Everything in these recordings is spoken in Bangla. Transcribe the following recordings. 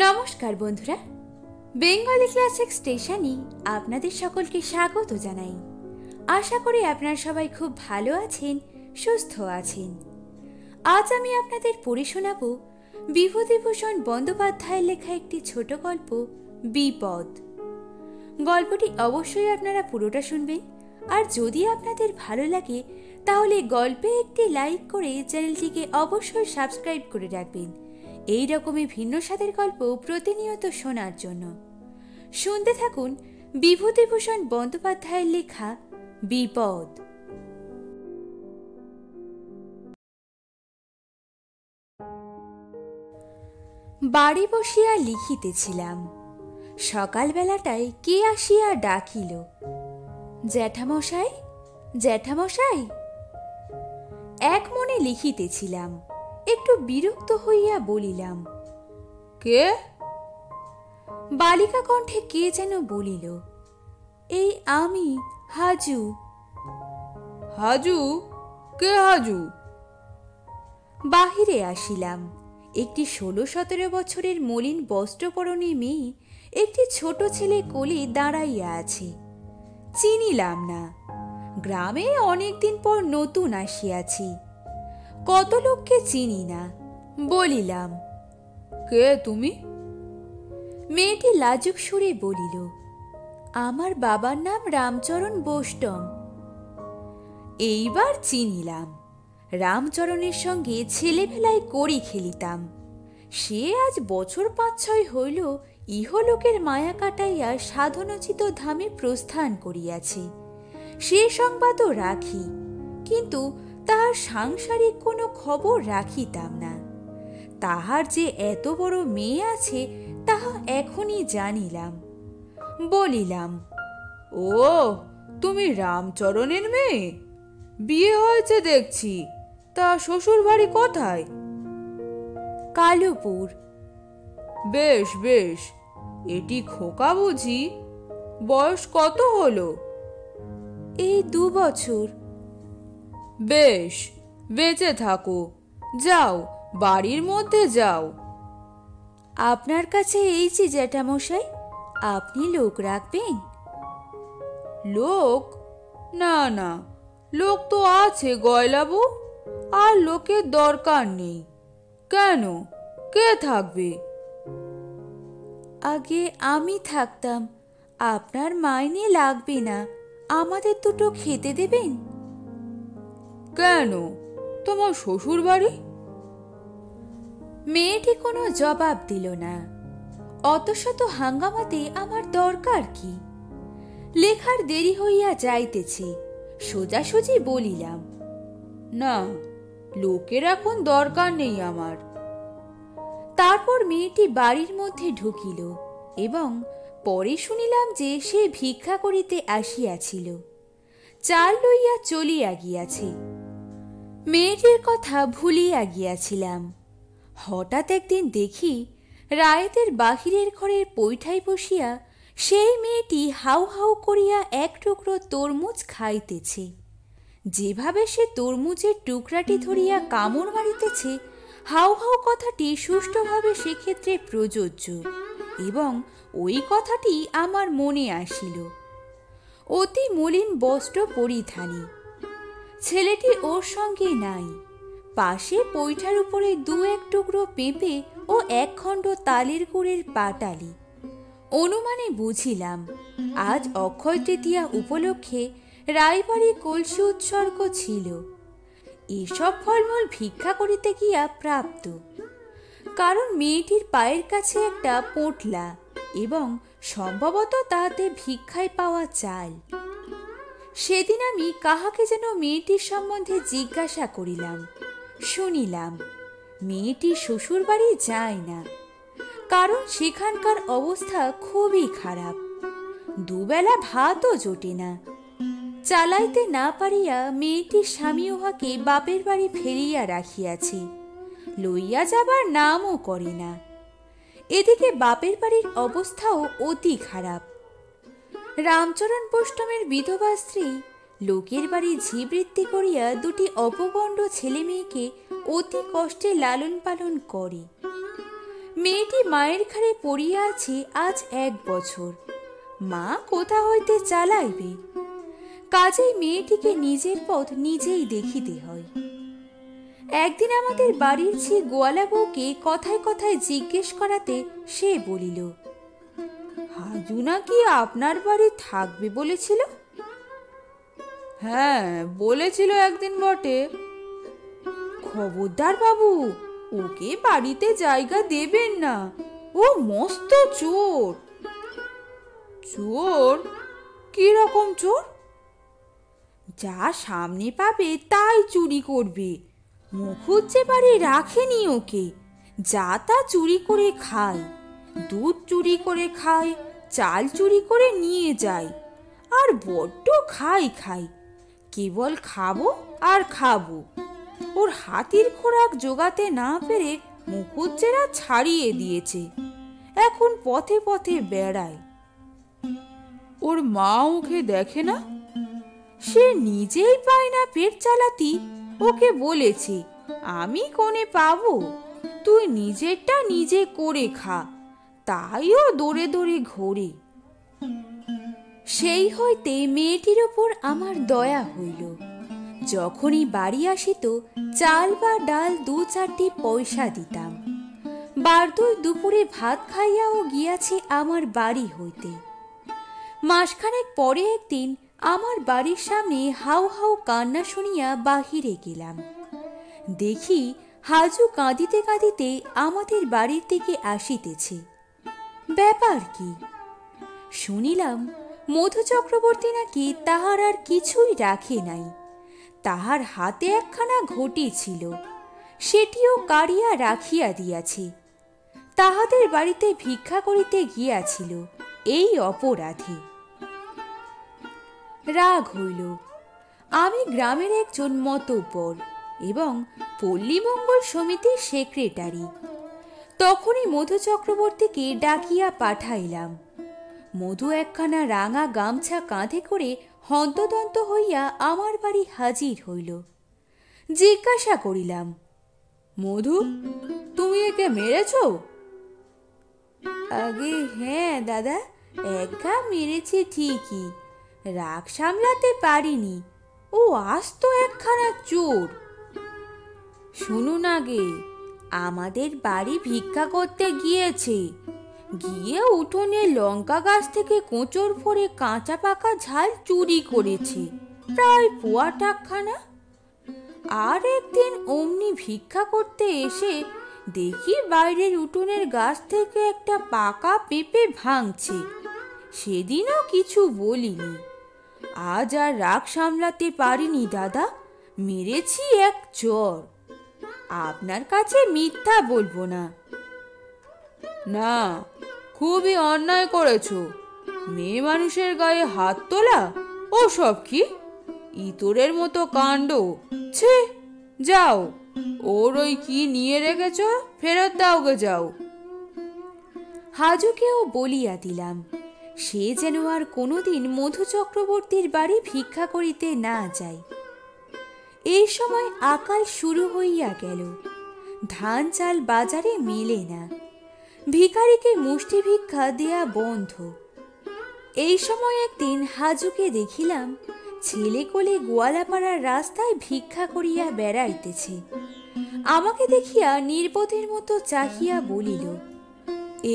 নমস্কার বন্ধুরা, বেঙ্গলি ক্লাসিক স্টেশনে আপনাদের সকলকে স্বাগত জানাই। আশা করি আপনারা সবাই খুব ভালো আছেন, সুস্থ আছেন। আজ আমি আপনাদের পড়ে শোনাব বিভূতিভূষণ বন্দ্যোপাধ্যায়ের লেখা একটি ছোট গল্প বিপদ। গল্পটি অবশ্যই আপনারা পুরোটা শুনবেন, আর যদি আপনাদের ভালো লাগে তাহলে গল্পে একটি লাইক করে চ্যানেলটিকে অবশ্যই সাবস্ক্রাইব করে রাখবেন এই রকমই ভিন্ন স্বাদের গল্প প্রতিনিয়ত শোনার জন্য। শুনতে থাকুন বিভূতিভূষণ বন্দ্যোপাধ্যায়ের লেখা বিপদ। বাড়ি বসিয়া লিখিতেছিলাম। সকালবেলাটায় কে আসিয়া ডাকিল, জ্যাঠামশাই, জ্যাঠামশাই। এক মনে লিখিতেছিলাম, একটু বিরক্ত হইয়া বলিলাম, কে? বালিকা কণ্ঠে কে যেন বলিল, এই আমি, হাজু। হাজু? কে হাজু? বাহিরে আসিলাম। একটি 16-17 বছরের মলিন বস্ত্রপরণী মেয়ে একটি ছোট ছেলে কোলে দাঁড়াইয়া আছে। চিনিলাম না, গ্রামে অনেকদিন পর নতুন আসিয়াছি, কত লোককে চিনি না। বলিলাম, কে তুমি? মেয়েটি লাজুক সুরে বলিল, আমার বাবার নাম রামচরণ বৈষ্ণব। এইবার চিনিলাম, রামচরণের সঙ্গে ছেলেবেলায় কড়ি খেলিতাম। সে আজ বছর 5-6 হইল ইহলোকের মায়া কাটাইয়া সাধনোচিত ধামে প্রস্থান করিয়াছে। সে সংবাদও রাখি, কিন্তু তাহার সাংসারিক কোনো খবর রাখিতাম না। তাহার যে এত বড় মেয়ে আছে তাহা এখনই জানিলাম। বলিলাম, ও, তুমি রামচরণের মেয়ে? বিয়ে হয়েছে দেখছি। তা শ্বশুর বাড়ি কোথায়? কালুপুর। বেশ বেশ, এটি খোকা বুঝি? বয়স কত হলো? এই 2 বছর। বেশ, বেঁচে থাকো। যাও, বাড়ির মধ্যে যাও। আপনার কাছে এইছি জ্যাঠামশাই, আপনি লোক রাখবেন? লোক? না না, লোক তো আছে গয়লাবু, আর লোকের দরকার নেই। কেন, কে থাকবে? আগে আমি থাকতাম, আপনার মাইনে লাগবে না, আমাদের দুটো খেতে দেবেন। কেন, তোমার শ্বশুর বাড়ি? মেয়েটি কোনো জবাব দিল না। অত শত হাঙ্গামাতে আমার দরকার কি? লেখার দেরি হইয়া যাইতেছে, সোজাসুজি বলিলাম, না, লোকের এখন দরকার নেই আমার। তারপর মেয়েটি বাড়ির মধ্যে ঢুকিল এবং পরে শুনিলাম যে সে ভিক্ষা করিতে আসিয়াছিল, চাল লইয়া চলিয়া গিয়াছে। মেয়েটির কথা ভুলিয়া গিয়াছিলাম। হঠাৎ একদিন দেখি রায়েতের বাহিরের ঘরের পৈঠায় বসিয়া সেই মেয়েটি হাউ হাউ করিয়া এক টুকরো তরমুজ খাইতেছে। যেভাবে সে তরমুজের টুকরাটি ধরিয়া কামড় মারিতেছে, হাউ হাউ কথাটি সুষ্ঠুভাবে সেক্ষেত্রে প্রযোজ্য, এবং ওই কথাটি আমার মনে আসিল। অতি মলিন বস্ত্র পরিধানী ছেলেটি ওর সঙ্গে নাই। পাশে পৈঠার উপরে 2-1 টুকরো পেঁপে ও 1 খণ্ড তালের গুড়ের পাটালি। অনুমানে বুঝিলাম আজ অক্ষয় তৃতীয়া উপলক্ষে রায়বাড়ি কলসি উৎসর্গ ছিল। এসব ফলমূল ভিক্ষা করিতে গিয়া প্রাপ্ত, কারণ মেয়েটির পায়ের কাছে একটা পোটলা এবং সম্ভবত তাহাতে ভিক্ষায় পাওয়া চাল। সেদিন আমি কাহাকে যেন মেয়েটির সম্বন্ধে জিজ্ঞাসা করিলাম। শুনিলাম মেয়েটি শ্বশুর বাড়ি যায় না, কারণ সেখানকার অবস্থা খুবই খারাপ। দুবেলা ভাতও জোটে না। চালাইতে না পারিয়া মেয়েটির স্বামী উহাকে বাপের বাড়ি ফেলিয়া রাখিয়াছে, লইয়া যাবার নামও করে না। এদিকে বাপের বাড়ির অবস্থাও অতি খারাপ। রামচরণ বৈষ্ণবের বিধবা স্ত্রী লোকের বাড়ি ঝিবৃত্তি করিয়া 2টি অপগণ্ড ছেলে মেয়েকে অতি কষ্টে লালন পালন করে। মেয়েটি মায়ের ঘাড়ে পড়িয়া আছে আজ 1 বছর। মা কোথা হইতে চালাইবে? কাজেই মেয়েটিকে নিজের পথ নিজেই দেখিতে হয়। একদিন আমাদের বাড়ির ঝি গোয়ালা বউকে কথায় কথায় জিজ্ঞেস করাতে সে বলিল, হাজু নাকি আপনার বাড়ি থাকবে বলেছিল? হ্যাঁ, বলেছিল একদিন বটে। খবরদার বাবু, ওকে বাড়িতে জায়গা দেবেন না, ও মস্ত চোর। চোর? কি রকম চোর? যা সামনে পাবে তাই চুরি করবে। মুখুজ্জে বাড়ি রাখেনি ওকে, যা তা চুরি করে খায়। দুধ চুরি করে খায়, চাল চুরি করে নিয়ে যায়, আর বড্ড খাই। কেবল খাবো আর খাবো। ওর হাতির খোরাক জোগাতে না পেরে মুখুজ্জেরা ছাড়িয়ে দিয়েছে, এখন পথে পথে বেড়ায়। ওর মা ওকে দেখে না? সে নিজেই পায় না পেট চালাতি, ওকে বলেছে, আমি কোনে পাবো, তুই নিজেরটা নিজে করে খা। তাইও দৌড়ে দৌড়ে ঘোরে। সেই হইতে মেয়েটির ওপর আমার দয়া হইল। যখনই বাড়ি আসিত চাল বা ডাল 2-4টি পয়সা দিতাম। বারদুই দুপুরে ভাত খাইয়াও গিয়াছে আমার বাড়ি হইতে। মাসখানেক পরে একদিন আমার বাড়ির সামনে হাউ হাউ কান্না শুনিয়া বাহিরে গেলাম। দেখি হাজু কাঁদিতে কাঁদিতে আমাদের বাড়ির দিকে আসিতেছে। ব্যাপার কি? শুনিলাম মধু চক্রবর্তী নাকি তাহার আর কিছুই রাখে নাই। তাহার হাতে একখানা ঘটি ছিল, সেটিও কাড়িয়া রাখিয়া দিয়াছে। তাহাদের বাড়িতে ভিক্ষা করিতে গিয়াছিল এই অপরাধে। রাগ হইল। আমি গ্রামের একজন মতব্বর এবং পল্লী মঙ্গল সমিতির সেক্রেটারি। তখনই মধু চক্রবর্তীকে ডাকিয়া পাঠাইলাম। মধু একখানা রাঙা গামছা কাঁধে করে হন্তদন্ত হইয়া আমার বাড়ি হাজির হইল। জিজ্ঞাসা করিলাম, মধু, তুমি একে মেরেছ? আগে হ্যাঁ দাদা, একঘা মেরেছে ঠিকই, রাগ সামলাতে পারিনি। ও আস্ত একখানা চোর। শুনুন, আগে আমাদের বাড়ি ভিক্ষা করতে গিয়েছে, গিয়ে উঠোনে লঙ্কা গাছ থেকে কোঁচর ভরে কাঁচা পাকা ঝাল চুরি করেছে, প্রায় পোয়া টাকখানা। আর একদিন অমনি ভিক্ষা করতে এসে দেখি বাইরের উঠোনের গাছ থেকে একটা পাকা পেঁপে ভাঙছে। সেদিনও কিছু বলিনি। আজ আর রাগ সামলাতে পারিনি দাদা, মেরেছি এক চর। আপনার কাছে মিথ্যা বলবো না। না, খুবই অন্যায় করেছ। মেয়ে মানুষের গায়ে হাত তোলা ও সব কি? ইতরের মতো কাণ্ড! ছে, যাও, ওর ওই কি নিয়ে রেখেছ ফেরত দাও গে, যাও। হাজুকেও বলিয়া দিলাম, সে যেন আর কোনোদিন মধু চক্রবর্তীর বাড়ি ভিক্ষা করিতে না যায়। এই সময় আকাল শুরু হইয়া গেল। ধান চাল বাজারে মেলে না, ভিখারিকে মুষ্টি ভিক্ষা দেয়া বন্ধ। এই সময় একদিন হাজুকে দেখিলাম ছেলে কোলে গোয়ালাপাড়ার রাস্তায় ভিক্ষা করিয়া বেড়াইতেছে। আমাকে দেখিয়া নির্বোধের মতো চাহিয়া বলিল,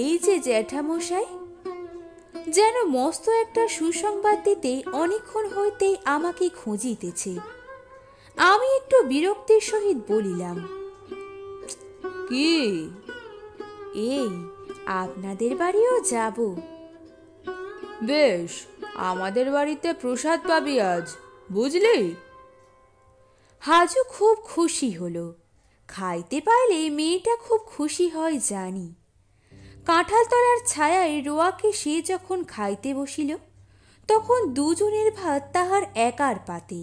এই যে জ্যাঠামশাই। যেন মস্ত একটা সুসংবাদ দিতে অনেকক্ষণ হইতেই আমাকে খুঁজিতেছে। আমি একটু বিরক্তির সহিত বলিলাম, কি? এই আপনাদের বাড়িও যাব। বেশ, আমাদের বাড়িতে প্রসাদ পাবি আজ, বুঝলি? হাজু খুব খুশি হলো। খাইতে পাইলে মেয়েটা খুব খুশি হয় জানি। কাঁঠাল তলার ছায়ায় রোয়াকে সে যখন খাইতে বসিল, তখন দুজনের ভাত তাহার একার পাতে।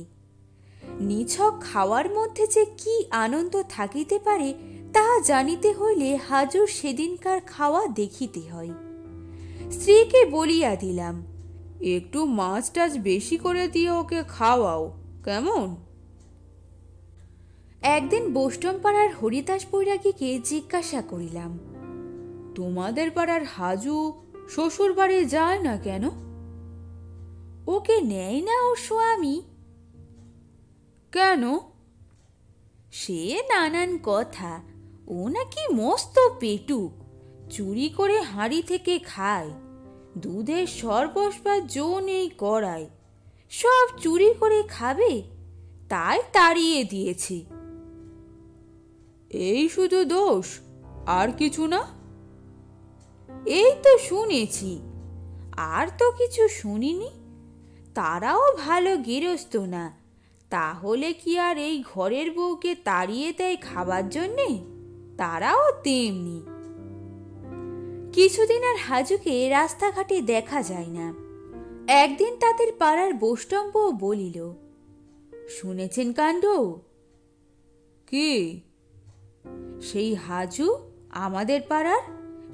নিছক খাওয়ার মধ্যে যে কি আনন্দ থাকিতে পারে তাহা জানিতে হইলে হাজুর সেদিনকার খাওয়া দেখিতে হয়। স্ত্রীকে বলিয়া দিলাম, একটু মাছ টাছ বেশি করে দিয়ে ওকে খাওয়াও, কেমন? একদিন বোষ্টমপাড়ার হরিদাস বৈরাগীকে জিজ্ঞাসা করিলাম, তোমাদের পাড়ার হাজু শ্বশুর বাড়ি যায় না কেন? ওকে নেয় না ওর স্বামী। কেন? সে নানান কথা। ও নাকি মস্ত পেটুক, চুরি করে হাঁড়ি থেকে খায়, দুধের সর বসবার জো নেই করায়, সব চুরি করে খাবে, তাই তাড়িয়ে দিয়েছে। এই শুধু দোষ, আর কিছু না? এই তো শুনেছি, আর তো কিছু শুনিনি। তারাও ভালো গৃহস্থ না, তাহলে কি আর এই ঘরের বউকে তাড়িয়ে দেয় খাবার জন্যে? তারাও তেমনি। কিছুদিন আর হাজুকে রাস্তাঘাটে দেখা যায় না। একদিন তাদের পাড়ার বৈষ্ণব বলিল, শুনেছেন কাণ্ড? কি? সেই হাজু আমাদের পাড়ার,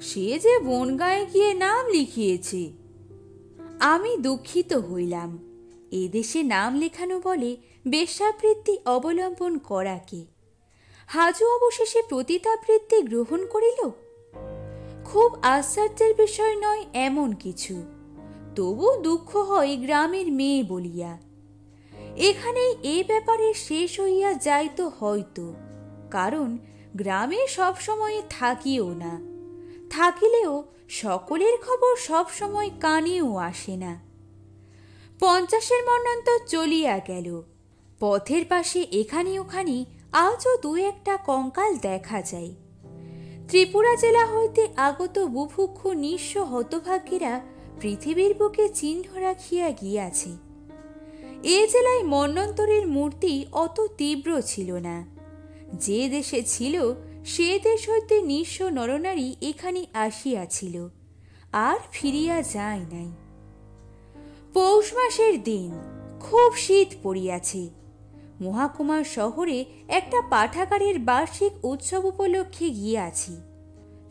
সে যে বনগাঁয়ে গিয়ে নাম লিখিয়েছে। আমি দুঃখিত হইলাম। এদেশে নাম লেখানো বলে বেশ্যাবৃত্তি অবলম্বন করাকে। হাজু অবশেষে পতিতাবৃত্তি গ্রহণ করিল। খুব আশ্চর্যের বিষয় নয় এমন কিছু, তবু দুঃখ হয় গ্রামের মেয়ে বলিয়া। এখানেই এ ব্যাপারে শেষ হইয়া যাইত হয়তো, কারণ গ্রামে সব সময় থাকিও না, থাকিলেও সকলের খবর সব সময় কানেও আসে না। 50-এর মন্বন্তর চলিয়া গেল। পথের পাশে এখানে ওখানে আজও দু একটা কঙ্কাল দেখা যায়। ত্রিপুরা জেলা হইতে আগত বুভুক্ষ নিঃস্ব হতভাগ্যেরা পৃথিবীর বুকে চিহ্ন রাখিয়া গিয়াছে। এ জেলায় মন্বন্তরের মূর্তি অত তীব্র ছিল না। যে দেশে ছিল সে দেশ হইতে নিঃস্ব নরনারী এখানে আসিয়াছিল, আর ফিরিয়া যায় নাই। পৌষ মাসের দিন, খুব শীত পড়িয়াছে। মহাকুমার শহরে একটা পাঠাগারের বার্ষিক উৎসব উপলক্ষে গিয়াছি।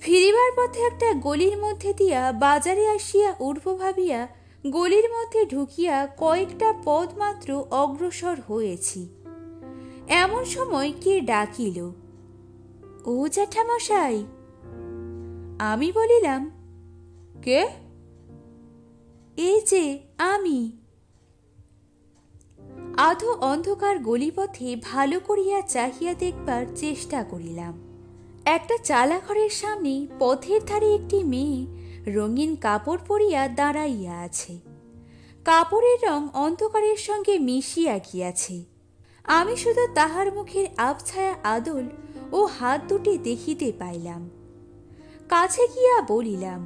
ফিরিবার পথে একটা গলির মধ্যে দিয়া বাজারে আসিয়া উঠব ভাবিয়া গলির মধ্যে ঢুকিয়া কয়েকটা পদ মাত্র অগ্রসর হয়েছি। এমন সময় কে ডাকিল, ও জ্যাঠামশাই। আমি বলিলাম, কে? এই যে আমি। আধো অন্ধকার গলিপথে ভালো করিয়া চাহিয়া দেখবার চেষ্টা করিলাম। একটা চালা ঘরের সামনে পথের ধারে একটি মেয়ে রঙিন কাপড় পরিয়া দাঁড়াইয়া আছে। কাপড়ের রং অন্ধকারের সঙ্গে মিশিয়া গিয়াছে। আমি শুধু তাহার মুখের আবছায়া আদল ও হাত দুটি দেখিতে পাইলাম। কাছে গিয়া বলিলাম,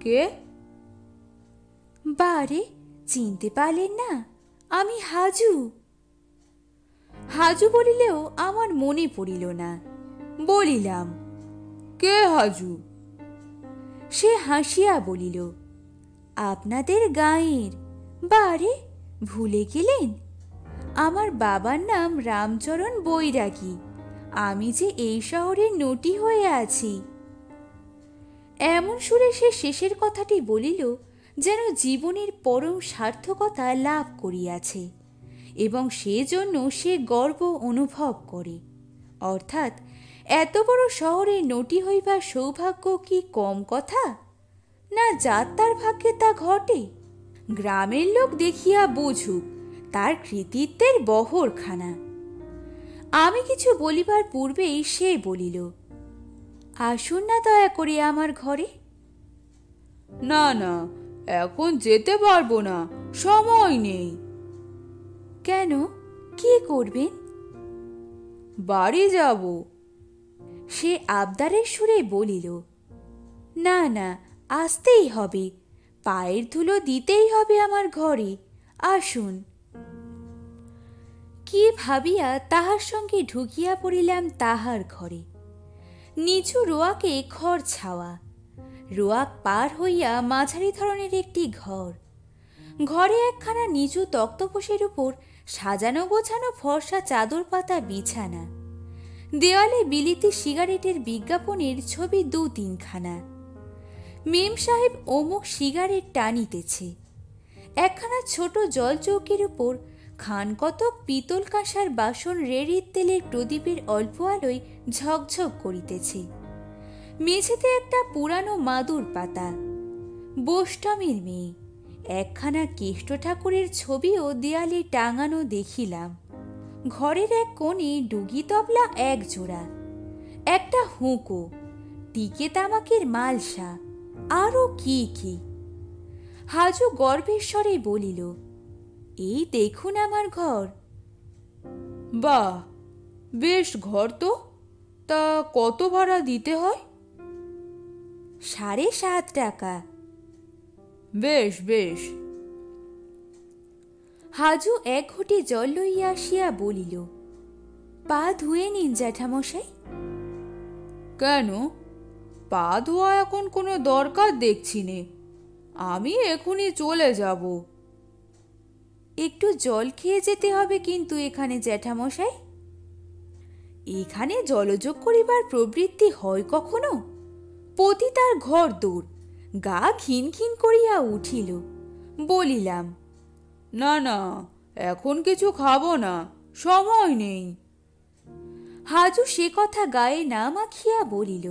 কে? বারে, চিনতে পারলেন না? আমি হাজু। হাজু বলিলেও আমার মনে পড়িল না। বলিলাম, কে হাজু? সে হাসিয়া বলিল, আপনাদের গাঁয়ের। বারে, ভুলে গেলেন? আমার বাবার নাম রামচরণ বৈরাগী। আমি যে এই শহরের নটি হয়ে আছি। এমন সুরে সে শেষের কথাটি বলিল যেন জীবনের পরম সার্থকতা লাভ করিয়াছে এবং সেজন্য সে গর্ব অনুভব করে। অর্থাৎ এত বড় শহরে নটি হইবার সৌভাগ্য কি কম কথা? না, যার তার ভাগ্যে তা ঘটে। গ্রামের লোক দেখিয়া বুঝুক তার কৃতিত্বের বহরখানা। আমি কিছু বলিবার পূর্বেই সে বলিল, আসুন না দয়া করে আমার ঘরে। না না, এখন যেতে পারবো না, সময় নেই। কেন, কি করবেন? বাড়ি যাব। সে আবদারের সুরে বলিল, না না, আসতেই হবে, পায়ের ধুলো দিতেই হবে আমার ঘরে, আসুন। কি ভাবিয়া তাহার সঙ্গে ঢুকিয়া পড়িলাম তাহার ঘরে। নিচু রোয়াকে খড় ছাওয়া। রোয়াক পার হইয়া মাঝারি ধরনের একটি ঘর। ঘরে একখানা নিচু তক্তপোষের উপর সাজানো গোছানো ফর্সা চাদর পাতা বিছানা। দেওয়ালে বিলিতি সিগারেটের বিজ্ঞাপনের ছবি 2-3খানা। মেম সাহেব অমুক সিগারেট টানিতেছে। একখানা ছোট জলচৌকির উপর খান কতক পিতল কাঁসার বাসন রেড়ির তেলের প্রদীপের অল্প আলোয় ঝকঝক করিতেছে। মেঝেতে একটা পুরানো মাদুর পাতা, বোস্টামের মেয়ে, একখানা কেষ্ট ঠাকুরের ছবিও দেয়ালে টাঙানো দেখিলাম। ঘরের এক কোণে ডুগি তবলা এক জোড়া, একটা হুঁকো, টিকে তামাকের মালসা, আরো কি কি। হাজু গর্বের স্বরে বলিল, এই দেখুন আমার ঘর। বাহ, বেশ ঘর তো। তা কত ভাড়া দিতে হয়? 7.5 টাকা। বেশ বেশ। হাজু এক ঘটি জল লইয়া আসিয়া বলিল, পা ধুয়ে নিন জ্যাঠামশাই। কেন, পা ধোয়া এখন কোনো দরকার দেখছি নে, আমি এখনই চলে যাব। একটু জল খেয়ে যেতে হবে কিন্তু এখানে জ্যাঠামশাই। এখানে জলযোগ করিবার প্রবৃত্তি হয় কখনো? পতি তার ঘর দূর, গা খিন খিন করিয়া উঠিল। বলিলাম, না না, এখন কিছু খাবো না, সময় নেই। হাজু সে কথা গায়ে না মাখিয়া বলিল,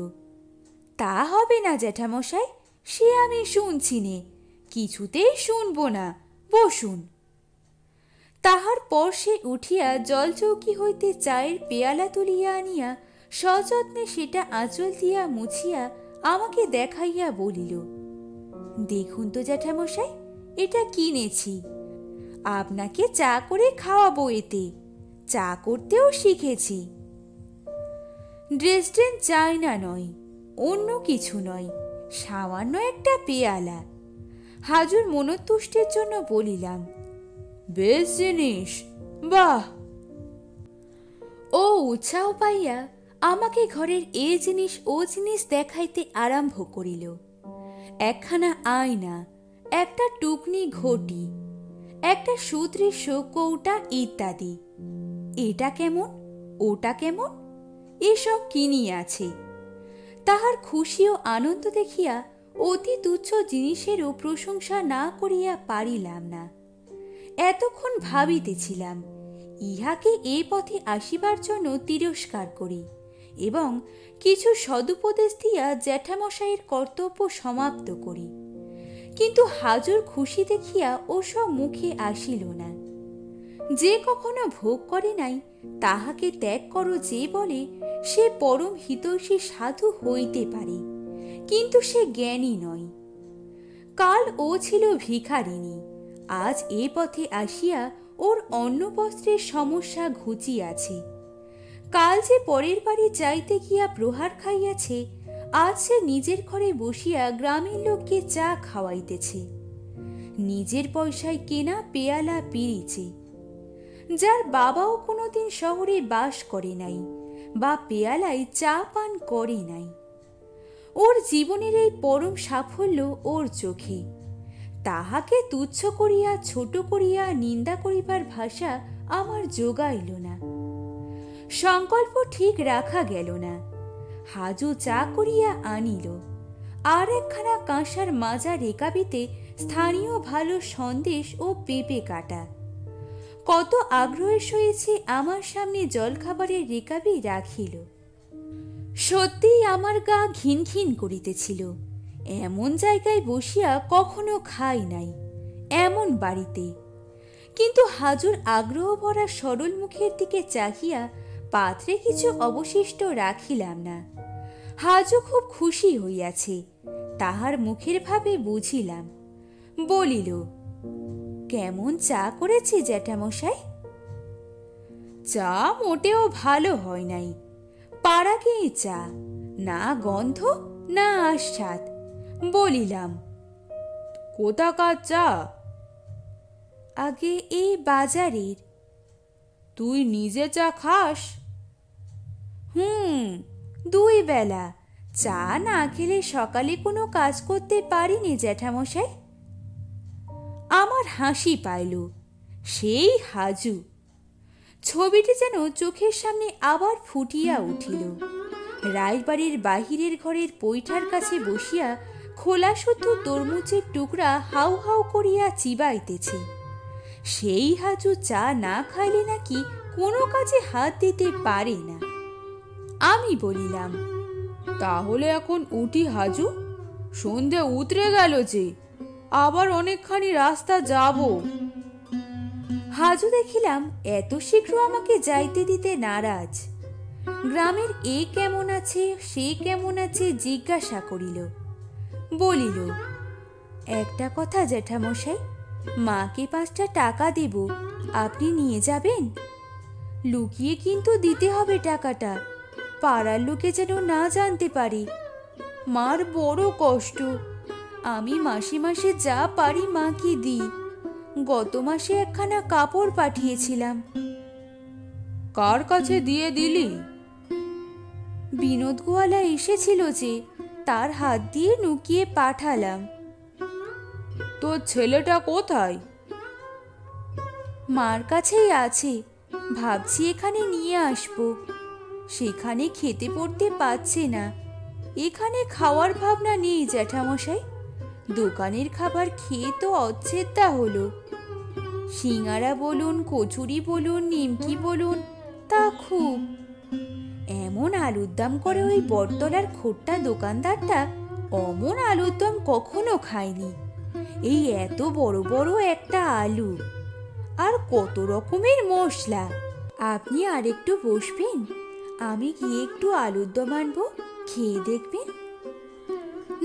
তা হবে না জ্যাঠামশাই, সে আমি শুনছি নে, কিছুতেই শুনব না, বসুন। তাহার পর সে উঠিয়া জলচৌকি হইতে চায়ের পেয়ালা তুলিয়া আনিয়া সযত্নে সেটা আঁচল দিয়া মুছিয়া আমাকে দেখাইয়া বলিল, দেখুন তো জ্যাঠামশাই, এটা কিনেছি, আপনাকে চা করে খাওয়াবো, এতে চা করতেও শিখেছি। ড্রেসডেন চায়না নয়, অন্য কিছু নয়, সামান্য একটা পেয়ালা। হাজুর মনোতুষ্টের জন্য বলিলাম, বেশ জিনিস, বাহ। ও উৎসাহ পাইয়া আমাকে ঘরের এ জিনিস ও জিনিস দেখাইতে আরম্ভ করিল। একখানা আয়না, একটা টুকনি ঘটি, একটা সুদৃশ্য কৌটা ইত্যাদি। এটা কেমন, ওটা কেমন, এসব কিনিয়াছে। তাহার খুশি ও আনন্দ দেখিয়া অতি তুচ্ছ জিনিসেরও প্রশংসা না করিয়া পারিলাম না। এতক্ষণ ভাবিতেছিলাম ইহাকে এই পথে আসিবার জন্য তিরস্কার করি এবং কিছু সদুপদেশ দিয়া জ্যাঠামশাইয়ের কর্তব্য সমাপ্ত করি, কিন্তু হাজুর খুশি দেখিয়া ওসব মুখে আসিল না। যে কখনো ভোগ করে নাই তাহাকে ত্যাগ করো যে বলে, সে পরম হিতৈষী সাধু হইতে পারে, কিন্তু সে জ্ঞানী নয়। কাল ও ছিল ভিখারিণী, আজ এ পথে আসিয়া ওর অন্ন বস্ত্রের সমস্যা ঘুচিয়াছে। কাল যে পরের বাড়ি যাইতে গিয়া প্রহার খাইয়াছে, আজ সে নিজের ঘরে বসিয়া গ্রামের লোককে চা খাওয়াইতেছে। নিজের পয়সায় কেনা পেয়ালা পিরিচে। যার বাবাও কোনোদিন শহরে বাস করে নাই বা পেয়ালায় চা পান করে নাই। ওর জীবনের এই পরম সাফল্য ওর চোখে। তাহাকে তুচ্ছ করিয়া, ছোট করিয়া নিন্দা করিবার ভাষা আমার জোগাইল না। সংকল্প ঠিক রাখা গেল না। হাজু চা করিয়া আনিল, আর একখানা কাঁসার মাজা রেকাবিতে স্থানীয় ভালো সন্দেশ ও পেঁপে কাটা। কত আগ্রহের সহিত আমার সামনে জলখাবারের রেকাবি রাখিল। সত্যিই আমার গা ঘিন ঘিন করিতেছিল। এমন জায়গায় বসিয়া কখনো খাই নাই, এমন বাড়িতে। কিন্তু হাজুর আগ্রহ ভরা সরল মুখের দিকে চাহিয়া পাত্রে কিছু অবশিষ্ট রাখিলাম না। হাজু খুব খুশি হইয়াছে, তাহার মুখের ভাবে বুঝিলাম। বলিল, কেমন চা করেছি জ্যাঠামশাই? চা মোটেও ভালো হয় নাই, পাড়াগেই চা, না গন্ধ না আস্বাদ। বলিলাম, কোথাকার চা? আগে এই বাজারের। তুই নিজে চা খাস? 2 বেলা। চা না খেলে সকালে কোনো কাজ করতে পারিনি জ্যাঠামশাই। আমার হাসি পাইল। সেই হাজু ছবিটি যেন চোখের সামনে আবার ফুটিয়া উঠিল। রায়বাড়ির বাহিরের ঘরের পৈঠার কাছে বসিয়া খোলা শুদ্ধ তরমুজের টুকরা হাউ হাউ করিয়া চিবাইতেছে। সেই হাজু চা না খাইলে নাকি কোনো কাজে হাত দিতে পারে না। আমি বলিলাম, তাহলে এখন উঠি হাজু, সন্ধে উতরে গেল যে, আবার অনেকখানি রাস্তা যাব। হাজু দেখিলাম এত শীঘ্র আমাকে যাইতে দিতে নারাজ। গ্রামের এ কেমন আছে সে কেমন আছে জিজ্ঞাসা করিল। বলিল, একটা কথা জ্যাঠামশাই, মাকে 5টা টাকা দেব, আপনি নিয়ে যাবেন? লুকিয়ে কিন্তু দিতে হবে টাকাটা, পাড়ার লোকে যেন না জানতে পারে। মার বড় কষ্ট, আমি মাসে মাসে যা পারি মাকে দিই। গত মাসে একখানা কাপড় পাঠিয়েছিলাম। কার কাছে দিয়ে দিলি? বিনোদ গোয়ালা এসেছিল যে, তার হাত দিয়ে নুকিয়ে পাঠালাম। তোর ছেলেটা কোথায়? মার কাছেই আছে, ভাবছি এখানে নিয়ে আসবো। সেখানে খেতে পড়তে পাচ্ছে না, এখানে খাওয়ার ভাবনা নেই জ্যাঠামশাই। দোকানের খাবার খেয়ে তো অচ্ছেদ্যা হলো। সিঙ্গারা বলুন, কচুরি বলুন, নিমকি বলুন, তা খুব। এমন আলুর দাম করে ওই বটতলার খোট্টা দোকানদারটা, অমন আলুর দম কখনো খায়নি। এই এত বড় বড় একটা আলু, আর কত রকমের মশলা। আপনি আরেকটু বসবেন, আমি গিয়ে একটু আলুর দম আনবো, খেয়ে দেখবেন।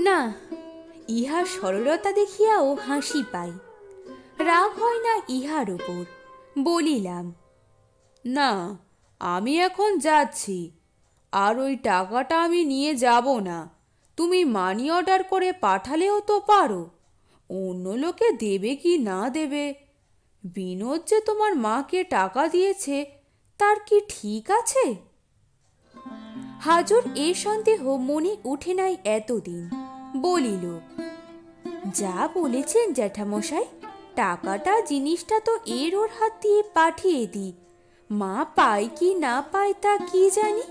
না, ইহার সরলতা দেখিয়াও হাসি পাই, রাগ হয় না ইহার ওপর। বলিলাম, না, আমি এখন যাচ্ছি, আর ওই টাকাটা আমি নিয়ে যাব না। তুমি মানি অর্ডার করে পাঠালেও তো পারো। অন্য লোকে দেবে কি না দেবে, বিনোদ যে তোমার মাকে টাকা দিয়েছে তার কি ঠিক আছে? হাজুর এ সন্দেহ মনে উঠে নাই এতদিন। বলিল, যা বলেছেন জ্যাঠামশাই, টাকাটা জিনিসটা তো এর ওর হাত দিয়ে পাঠিয়ে দিই, মা পায় কি না পায় তা কি জানি।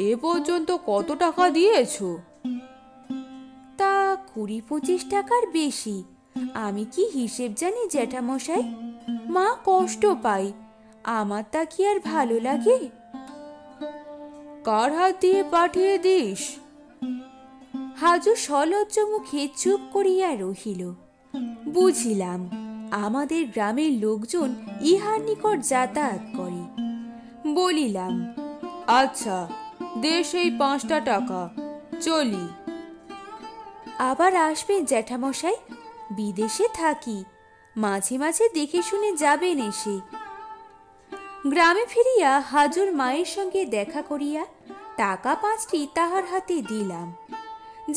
এ পর্যন্ত কত টাকা দিয়েছো? তা 20-25 টাকার বেশি। আমি কি হিসেব জানি জ্যাঠামশাই? মা কষ্ট পায়, আমার তা কি আর ভালো লাগে? কার হাত দিয়ে পাঠিয়ে দিস? হাজু সলজ্জ মুখে চুপ করিয়া রহিল। বুঝিলাম, আমাদের গ্রামের লোকজন ইহার নিকট যাতায়াত করে। বলিলাম, আচ্ছা, দে সেই 5টা টাকা, চলি। আবার আসবেন জ্যাঠামশাই, বিদেশে থাকি, মাঝে মাঝে দেখে শুনে যাবেন এসে। গ্রামে ফিরিয়া হাজুর মায়ের সঙ্গে দেখা করিয়া টাকা 5টি তাহার হাতে দিলাম।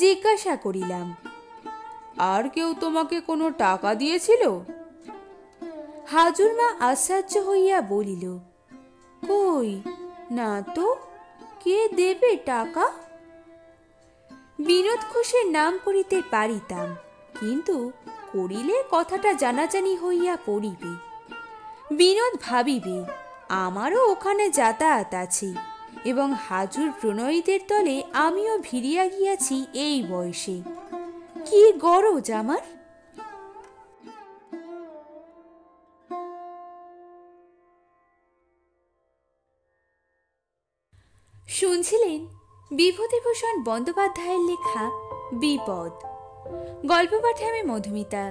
জিজ্ঞাসা করিলাম, আর কেউ তোমাকে কোনো টাকা দিয়েছিল? হাজুর মা আশ্চর্য হইয়া বলিল, কই, না তো, কে দেবে টাকা? বিনোদ ঘোষের নাম করিতে পারিতাম, কিন্তু করিলে কথাটা জানাজানি হইয়া পড়িবে। বিনোদ ভাবিবে আমারও ওখানে যাতায়াত আছে, এবং হাজুর প্রণয়ীদের দলে আমিও ভিড়িয়া গিয়াছি এই বয়সে। কি গরজ আমার! শুনছিলেন বিভূতিভূষণ বন্দ্যোপাধ্যায়ের লেখা বিপদ। গল্প পাঠে আমি মধুমিতা।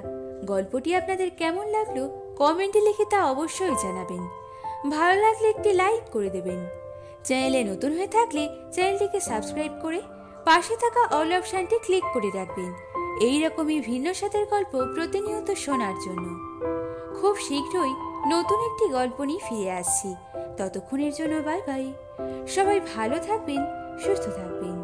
গল্পটি আপনাদের কেমন লাগলো কমেন্টে লিখে তা অবশ্যই জানাবেন। ভালো লাগলে একটি লাইক করে দেবেন। চ্যানেলে নতুন হয়ে থাকলে চ্যানেলটিকে সাবস্ক্রাইব করে পাশে থাকা অল অপশনটি ক্লিক করে রাখবেন, এই রকমই ভিন্ন স্বাদের গল্প প্রতিনিয়ত শোনার জন্য। খুব শীঘ্রই নতুন একটি গল্প নিয়ে ফিরে আসছি। ততক্ষণের জন্য বাই বাই। সবাই ভালো থাকবেন, সুস্থ থাকবেন।